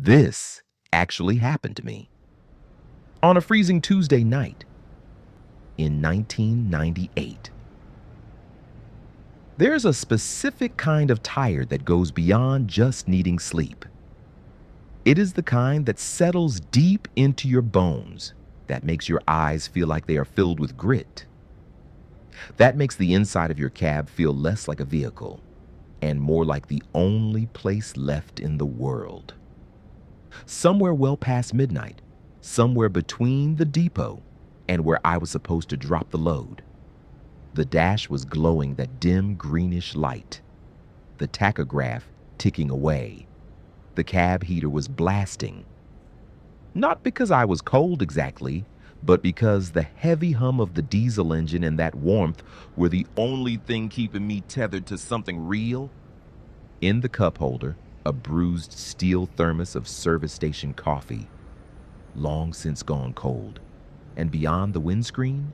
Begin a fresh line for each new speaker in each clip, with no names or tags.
This actually happened to me on a freezing Tuesday night in 1998. There's a specific kind of tired that goes beyond just needing sleep. It is the kind that settles deep into your bones, that makes your eyes feel like they are filled with grit. That makes the inside of your cab feel less like a vehicle and more like the only place left in the world. Somewhere well past midnight, somewhere between the depot and where I was supposed to drop the load, the dash was glowing that dim greenish light, the tachograph ticking away, the cab heater was blasting. Not because I was cold exactly, but because the heavy hum of the diesel engine and that warmth were the only thing keeping me tethered to something real. In the cup holder, a bruised steel thermos of service station coffee, long since gone cold, and beyond the windscreen,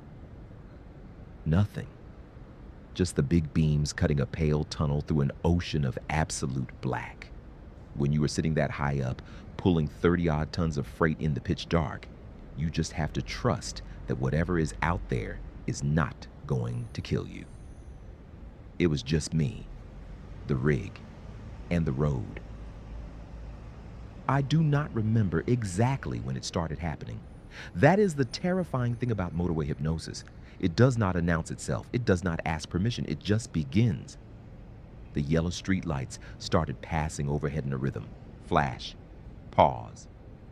nothing. Just the big beams cutting a pale tunnel through an ocean of absolute black. When you are sitting that high up, pulling 30-odd tons of freight in the pitch dark, you just have to trust that whatever is out there is not going to kill you. It was just me, the rig, and the road. I do not remember exactly when it started happening. That is the terrifying thing about motorway hypnosis. It does not announce itself. It does not ask permission. It just begins. The yellow street lights started passing overhead in a rhythm. Flash, pause,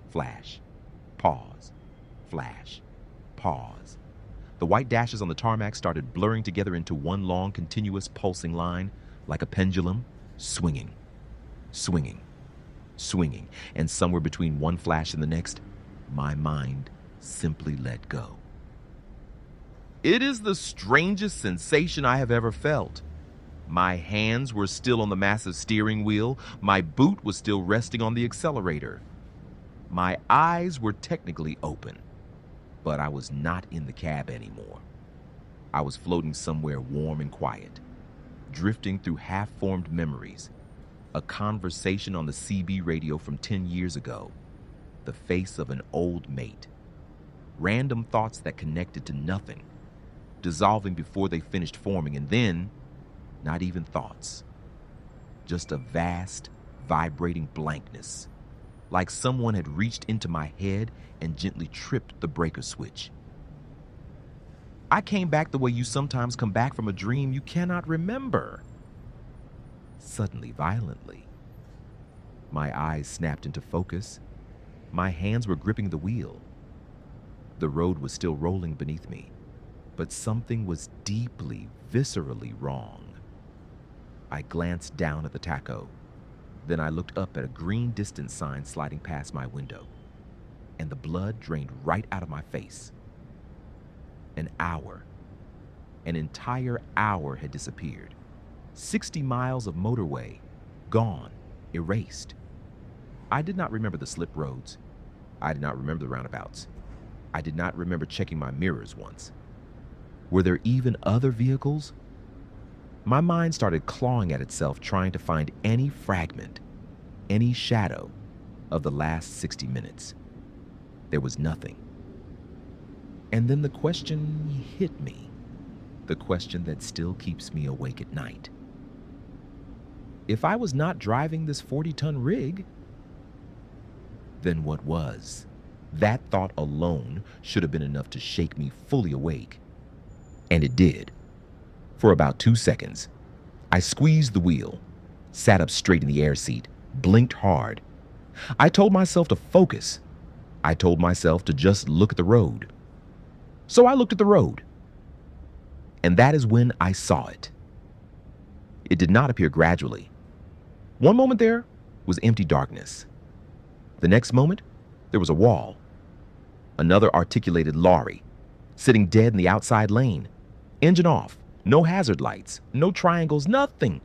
flash, pause, flash, pause. The white dashes on the tarmac started blurring together into one long, continuous, pulsing line, like a pendulum, swinging, swinging, swinging. And somewhere between one flash and the next, my mind simply let go. It is the strangest sensation I have ever felt. My hands were still on the massive steering wheel. My boot was still resting on the accelerator. My eyes were technically open, but I was not in the cab anymore. I was floating somewhere warm and quiet, drifting through half-formed memories, a conversation on the CB radio from 10 years ago, the face of an old mate, random thoughts that connected to nothing, dissolving before they finished forming, and then not even thoughts, just a vast, vibrating blankness, like someone had reached into my head and gently tripped the breaker switch. I came back the way you sometimes come back from a dream you cannot remember. Suddenly, violently. My eyes snapped into focus. My hands were gripping the wheel. The road was still rolling beneath me, but something was deeply, viscerally wrong. I glanced down at the tacho. Then I looked up at a green distance sign sliding past my window, and the blood drained right out of my face. An hour, an entire hour had disappeared. 60 miles of motorway, gone, erased. I did not remember the slip roads. I did not remember the roundabouts. I did not remember checking my mirrors once. Were there even other vehicles? My mind started clawing at itself, trying to find any fragment, any shadow of the last 60 minutes. There was nothing. And then the question hit me, the question that still keeps me awake at night. If I was not driving this 40-ton rig, then what was? That thought alone should have been enough to shake me fully awake. And it did. For about 2 seconds, I squeezed the wheel, sat up straight in the air seat, blinked hard. I told myself to focus. I told myself to just look at the road. So I looked at the road. And that is when I saw it. It did not appear gradually. One moment there was empty darkness. The next moment, there was a wall. Another articulated lorry, sitting dead in the outside lane. Engine off, no hazard lights, no triangles, nothing.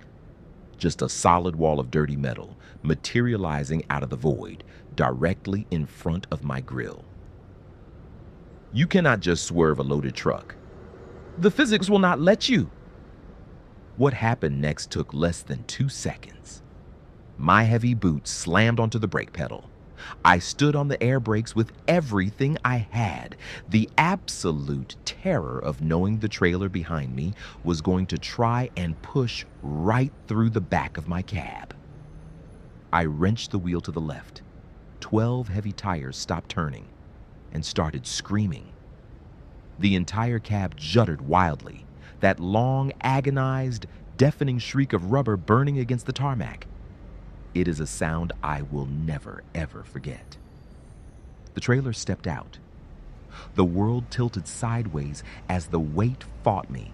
Just a solid wall of dirty metal materializing out of the void directly in front of my grill. You cannot just swerve a loaded truck. The physics will not let you. What happened next took less than 2 seconds. My heavy boots slammed onto the brake pedal. I stood on the air brakes with everything I had. The absolute terror of knowing the trailer behind me was going to try and push right through the back of my cab. I wrenched the wheel to the left. 12 heavy tires stopped turning and started screaming. The entire cab juddered wildly, that long, agonized, deafening shriek of rubber burning against the tarmac. It is a sound I will never, ever forget. The trailer stepped out. The world tilted sideways as the weight fought me.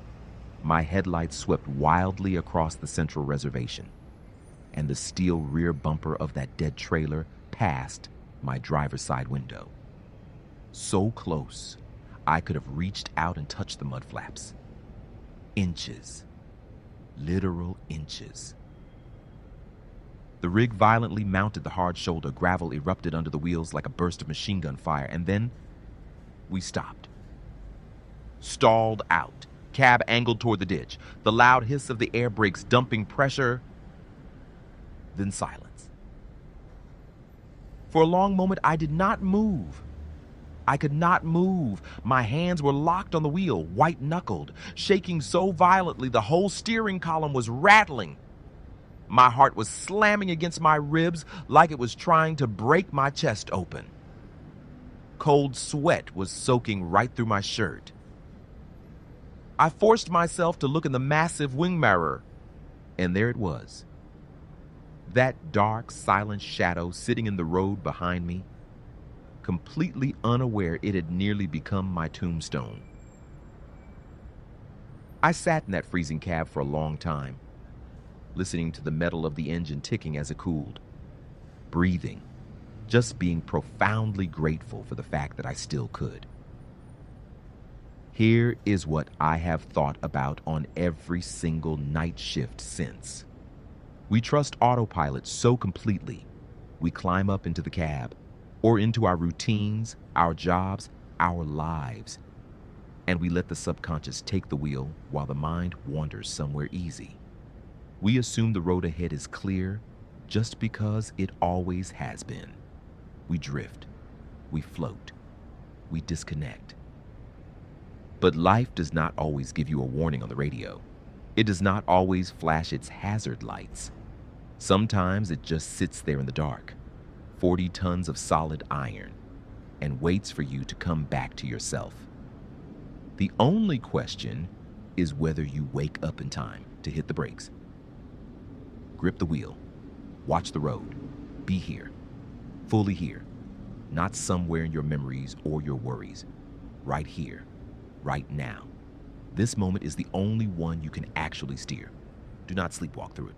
My headlights swept wildly across the central reservation, and the steel rear bumper of that dead trailer passed my driver's side window. So close, I could have reached out and touched the mud flaps. Inches. Literal inches. The rig violently mounted the hard shoulder. Gravel erupted under the wheels like a burst of machine gun fire, and then we stopped. Stalled out. Cab angled toward the ditch. The loud hiss of the air brakes dumping pressure. Then silence. For a long moment, I did not move. I could not move. My hands were locked on the wheel, white-knuckled, shaking so violently the whole steering column was rattling. My heart was slamming against my ribs like it was trying to break my chest open. Cold sweat was soaking right through my shirt. I forced myself to look in the massive wing mirror, and there it was. That dark, silent shadow sitting in the road behind me, completely unaware it had nearly become my tombstone. I sat in that freezing cab for a long time, listening to the metal of the engine ticking as it cooled, breathing, just being profoundly grateful for the fact that I still could. Here is what I have thought about on every single night shift since. We trust autopilot so completely, we climb up into the cab, or into our routines, our jobs, our lives, and we let the subconscious take the wheel while the mind wanders somewhere easy. We assume the road ahead is clear just because it always has been. We drift, we float, we disconnect. But life does not always give you a warning on the radio. It does not always flash its hazard lights. Sometimes it just sits there in the dark, 40 tons of solid iron, and waits for you to come back to yourself. The only question is whether you wake up in time to hit the brakes. Grip the wheel, watch the road, be here, fully here, not somewhere in your memories or your worries. Right here, right now. This moment is the only one you can actually steer. Do not sleepwalk through it.